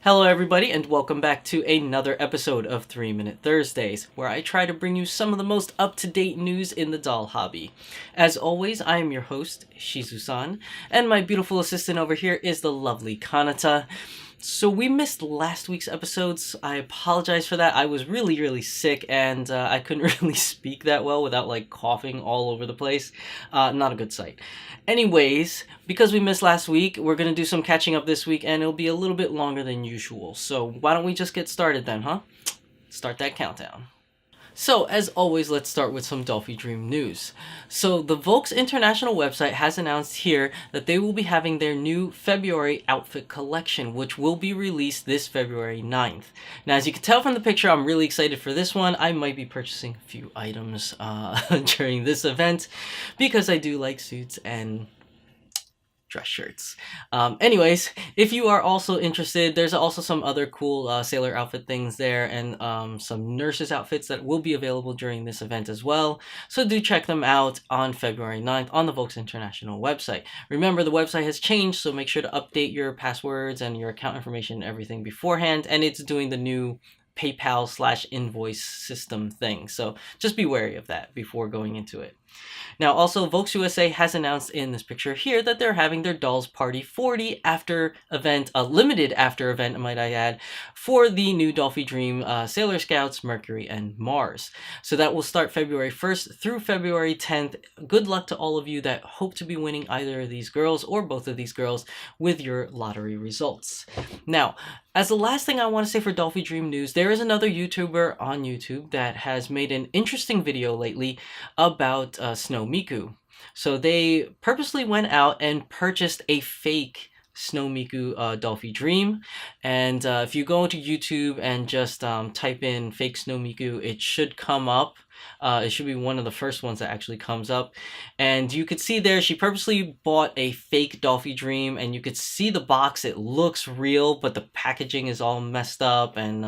Hello, everybody, and welcome back to another episode of 3 Minute Thursdays, where I try to bring you some of the most up-to-date news in the doll hobby. As always, I am your host, Shizusan, and my beautiful assistant over here is the lovely Kanata. So we missed last week's episodes. I apologize for that. I was really sick, and I couldn't really speak that well without coughing all over the place. Not a good sight. Anyways, because we missed last week, we're gonna do some catching up this week, and it'll be a little bit longer than usual. So why don't we just get started then, huh? Start that countdown. So, as always, let's start with some Dolphy Dream news. So, the Volks International website has announced here that they will be having their new February outfit collection, which will be released this February 9th. Now, as you can tell from the picture, I'm really excited for this one. I might be purchasing a few items during this event because I do like suits and dress shirts. Anyways, if you are also interested, there's also some other cool sailor outfit things there and some nurses outfits that will be available during this event as well. So do check them out on February 9th on the Volks International website. Remember, the website has changed, so make sure to update your passwords and your account information and everything beforehand, and it's doing the new PayPal/invoice system thing. So just be wary of that before going into it. Now, also, Volks USA has announced in this picture here that they're having their Dolls Party 40 after event, a limited after event, might I add, for the new Dolphy Dream Sailor Scouts, Mercury, and Mars. So that will start February 1st through February 10th. Good luck to all of you that hope to be winning either of these girls or both of these girls with your lottery results. Now, as the last thing I want to say for Dolphy Dream news, there is another YouTuber on YouTube that has made an interesting video lately about Snow Miku. So they purposely went out and purchased a fake Snow Miku Dolphy Dream, and if you go into YouTube and just type in fake Snow Miku, it should come up. It should be one of the first ones that actually comes up, and you could see there she purposely bought a fake Dolphy Dream, and you could see the box. It looks real, but the packaging is all messed up, and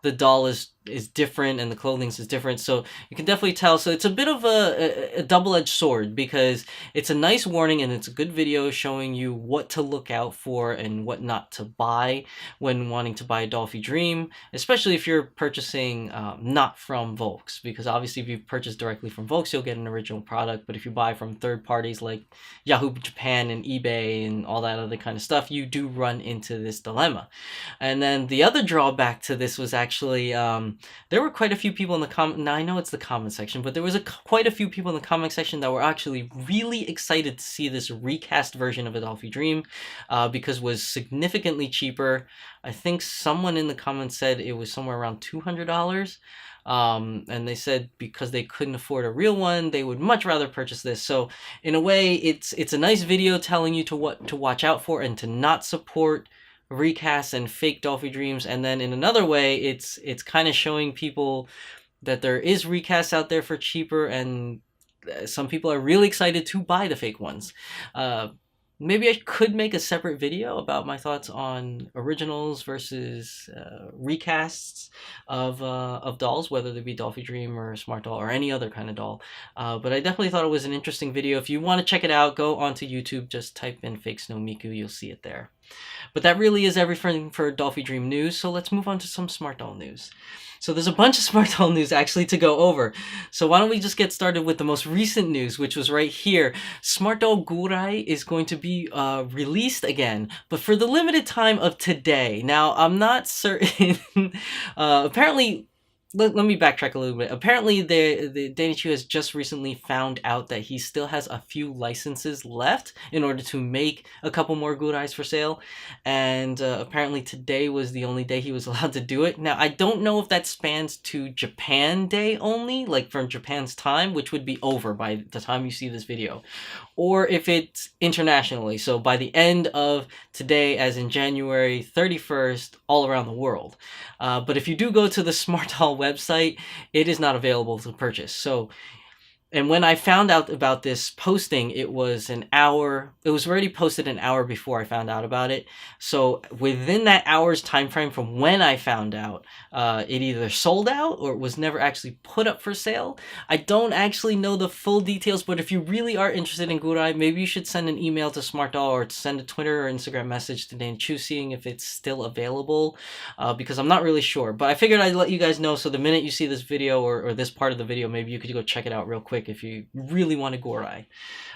the doll is different and the clothing is different, so you can definitely tell. So it's a bit of a double-edged sword, because it's a nice warning and it's a good video showing you what to look out for and what not to buy when wanting to buy a Dolphy Dream, especially if you're purchasing not from Volks, because obviously if you purchase directly from Volks you'll get an original product, but if you buy from third parties like Yahoo Japan and eBay and all that other kind of stuff, you do run into this dilemma. And then the other drawback to this was actually there were quite a few people in the comment. Now I know it's the comment section, but there was quite a few people in the comment section that were actually really excited to see this recast version of a Dolphy Dream, because it was significantly cheaper. I think someone in the comments said it was somewhere around $200. And they said because they couldn't afford a real one, they would much rather purchase this. So in a way, it's a nice video telling you what to watch out for and to not support recasts and fake Dolphy Dreams. And then in another way, it's kind of showing people that there is recasts out there for cheaper, and some people are really excited to buy the fake ones. Maybe I could make a separate video about my thoughts on originals versus recasts of dolls, whether they be Dolphy Dream or Smart Doll or any other kind of doll. But I definitely thought it was an interesting video. If you want to check it out, go onto YouTube, just type in fake Snow Miku, you'll see it there. But that really is everything for Dolphy Dream news, so let's move on to some Smart Doll news. So there's a bunch of Smart Doll news actually to go over. So why don't we just get started with the most recent news, which was right here. Smart Doll Gurai is going to be released again, but for the limited time of today. Now, I'm not certain. Apparently, let me backtrack a little bit. Apparently, the Dainichi has just recently found out that he still has a few licenses left in order to make a couple more Gurais for sale, and apparently today was the only day he was allowed to do it. Now, I don't know if that spans to Japan day only, like from Japan's time, which would be over by the time you see this video, or if it's internationally, so by the end of today, as in January 31st, all around the world. But if you do go to the Smart Doll website, it is not available to purchase. So And when I found out about this posting, it was already posted an hour before I found out about it. So within that hour's time frame from when I found out, it either sold out or it was never actually put up for sale. I don't actually know the full details, but if you really are interested in Gurai, maybe you should send an email to SmartDoll or send a Twitter or Instagram message to Danchu, seeing if it's still available, because I'm not really sure. But I figured I'd let you guys know, so the minute you see this video or this part of the video, maybe you could go check it out real quick if you really want to Gorai.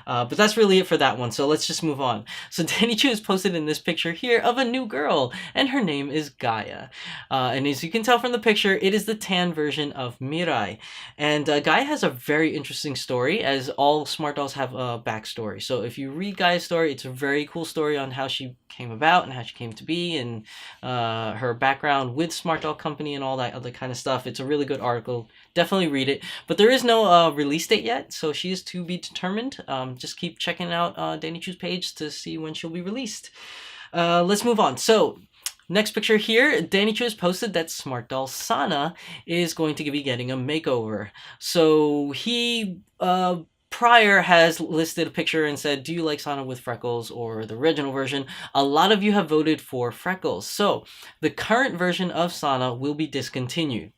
But that's really it for that one, so let's just move on. So Danny Chu is posted in this picture here of a new girl, and her name is Gaia. And as you can tell from the picture, it is the tan version of Mirai. And Gaia has a very interesting story, as all Smart Dolls have a backstory. So if you read Gaia's story, it's a very cool story on how she came about and how she came to be, and her background with Smart Doll Company and all that other kind of stuff. It's a really good article. Definitely read it. But there is no release date yet, so she is to be determined. Just keep checking out Danny Chu's page to see when she'll be released. Let's move on. So next picture here, Danny Chu has posted that Smart Doll Sana is going to be getting a makeover. So he prior has listed a picture and said, do you like Sana with freckles or the original version? A lot of you have voted for freckles. So the current version of Sana will be discontinued.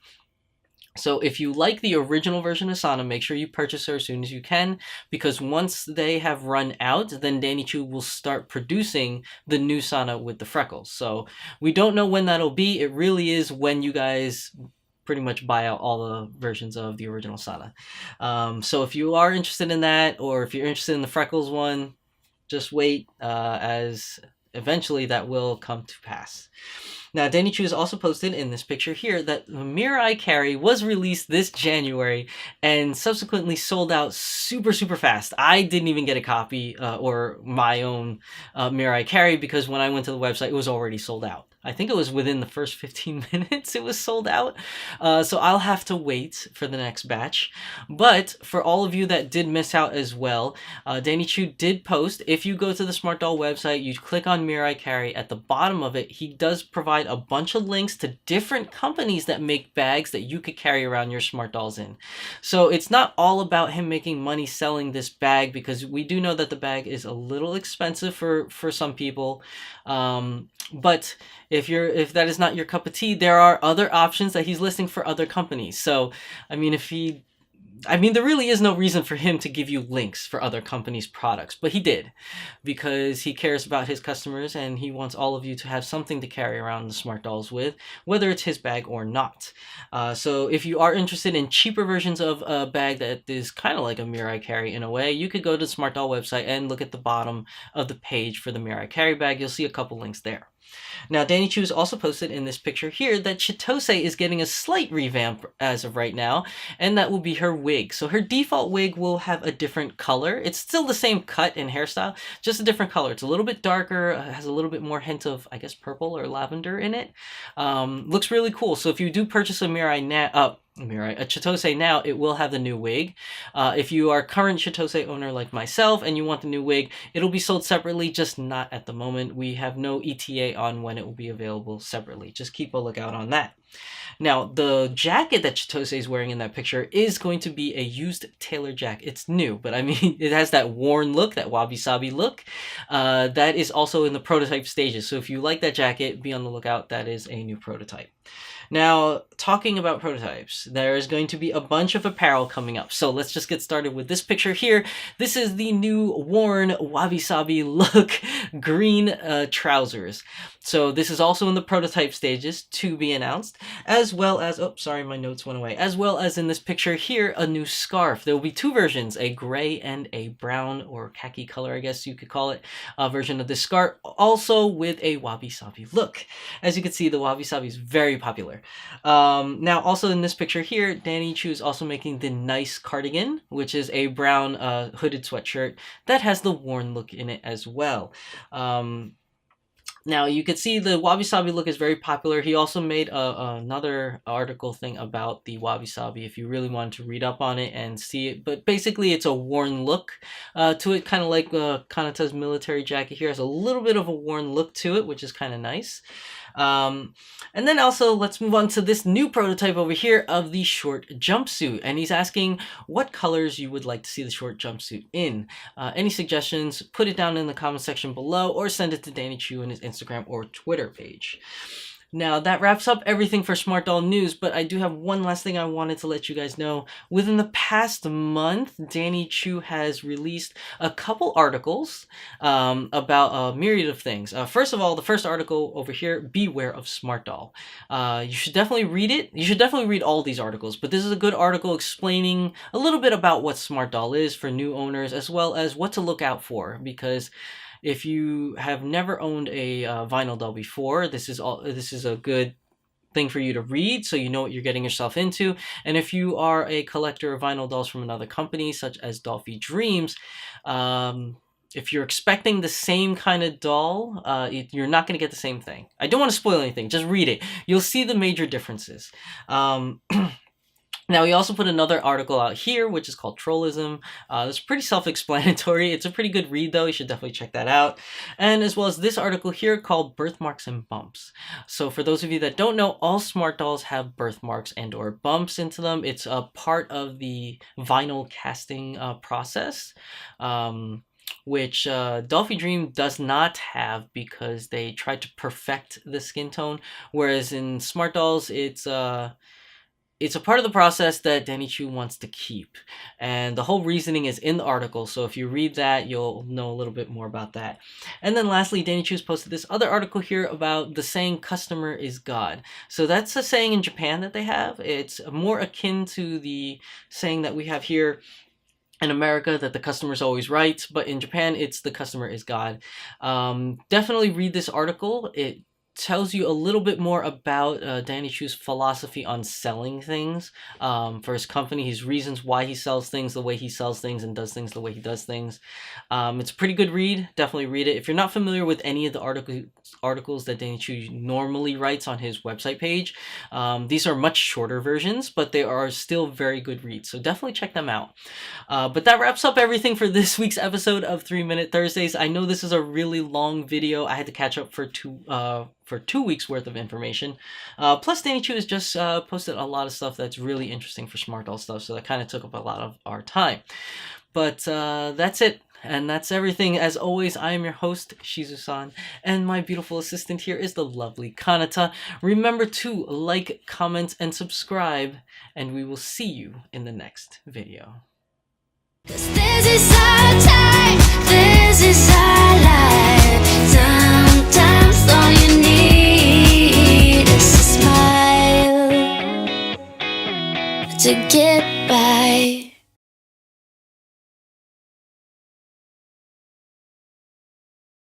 So if you like the original version of Sana, make sure you purchase her as soon as you can, because once they have run out, then Danny Chu will start producing the new Sana with the freckles. So we don't know when that'll be. It really is when you guys pretty much buy out all the versions of the original Sana. So if you are interested in that, or if you're interested in the freckles one, just wait, as eventually that will come to pass. Now, Danny Chu has also posted in this picture here that the Mirai Carry was released this January and subsequently sold out super fast. I didn't even get a copy or my own Mirai Carry, because when I went to the website, it was already sold out. I think it was within the first 15 minutes it was sold out. So I'll have to wait for the next batch. But for all of you that did miss out as well, Danny Chu did post, if you go to the Smart Doll website, you click on Mirai Carry, at the bottom of it, he does provide a bunch of links to different companies that make bags that you could carry around your Smart Dolls in. So it's not all about him making money selling this bag, because we do know that the bag is a little expensive for some people. But if that is not your cup of tea, there are other options that he's listing for other companies. So, I mean, there really is no reason for him to give you links for other companies' products, but he did, because he cares about his customers and he wants all of you to have something to carry around the Smart Dolls with, whether it's his bag or not. So if you are interested in cheaper versions of a bag that is kind of like a Mirai Carry in a way, you could go to the Smart Doll website and look at the bottom of the page for the Mirai Carry bag. You'll see a couple links there. Now, Danny Chu has also posted in this picture here that Chitose is getting a slight revamp as of right now, and that will be her wig. So her default wig will have a different color. It's still the same cut and hairstyle, just a different color. It's a little bit darker, has a little bit more hint of, I guess, purple or lavender in it. Looks really cool. So if you do purchase a Chitose now, it will have the new wig. If you are a current Chitose owner like myself and you want the new wig, it'll be sold separately, just not at the moment. We have no ETA on when it will be available separately. Just keep a lookout on that. Now, the jacket that Chitose is wearing in that picture is going to be a used tailor jacket. It's new, but I mean, it has that worn look, that wabi-sabi look. That is also in the prototype stages. So if you like that jacket, be on the lookout. That is a new prototype. Now, talking about prototypes, there is going to be a bunch of apparel coming up. So let's just get started with this picture here. This is the new worn wabi-sabi look green trousers. So this is also in the prototype stages to be announced, as well as, oh, sorry, my notes went away, as well as in this picture here, a new scarf. There will be two versions, a gray and a brown or khaki color, I guess you could call it, version of this scarf, also with a wabi-sabi look. As you can see, the wabi-sabi is very popular. Now, also in this picture here, Danny Chu is also making the nice cardigan, which is a brown hooded sweatshirt that has the worn look in it as well. Now, you can see the wabi-sabi look is very popular. He also made another article thing about the wabi-sabi if you really wanted to read up on it and see it. But basically, it's a worn look to it, kind of like Kanata's military jacket here. Has a little bit of a worn look to it, which is kind of nice. And then also, let's move on to this new prototype over here of the short jumpsuit. And he's asking what colors you would like to see the short jumpsuit in. Any suggestions, put it down in the comment section below or send it to Danny Chu in his Instagram or Twitter page. Now, that wraps up everything for Smart Doll News, but I do have one last thing I wanted to let you guys know. Within the past month, Danny Chu has released a couple articles about a myriad of things. First of all, the first article over here, Beware of Smart Doll. You should definitely read it. You should definitely read all these articles, but this is a good article explaining a little bit about what Smart Doll is for new owners, as well as what to look out for, because if you have never owned a vinyl doll before, this is a good thing for you to read, so you know what you're getting yourself into. And if you are a collector of vinyl dolls from another company, such as Dolphy Dreams, if you're expecting the same kind of doll, you're not going to get the same thing. I don't want to spoil anything. Just read it. You'll see the major differences. Now, we also put another article out here, which is called Trollism. It's pretty self-explanatory. It's a pretty good read, though. You should definitely check that out. And as well as this article here called Birthmarks and Bumps. So for those of you that don't know, all Smart Dolls have birthmarks and or bumps into them. It's a part of the vinyl casting process, which Dolphy Dream does not have because they tried to perfect the skin tone. Whereas in Smart Dolls, it's a part of the process that Danny Chu wants to keep. And the whole reasoning is in the article, so if you read that, you'll know a little bit more about that. And then lastly, Danny Chu's posted this other article here about the saying, customer is God. So that's a saying in Japan that they have. It's more akin to the saying that we have here in America, that the customer is always right, but in Japan, it's the customer is God. Definitely read this article. It tells you a little bit more about Danny Chu's philosophy on selling things for his company, his reasons why he sells things the way he sells things and does things the way he does things. It's a pretty good read. Definitely read it. If you're not familiar with any of the articles that Danny Chu normally writes on his website page, these are much shorter versions, but they are still very good reads, so definitely check them out. But that wraps up everything for this week's episode of 3 Minute Thursdays. I know this is a really long video. I had to catch up for 2 weeks worth of information. Plus, Danny Chu has just posted a lot of stuff that's really interesting for Smart Doll stuff, so that kind of took up a lot of our time. But that's it, and that's everything. As always, I am your host, Shizusan, and my beautiful assistant here is the lovely Kanata. Remember to like, comment, and subscribe, and we will see you in the next video. 'Cause this is our time, this is our life. Sometimes all you need is a smile to get by.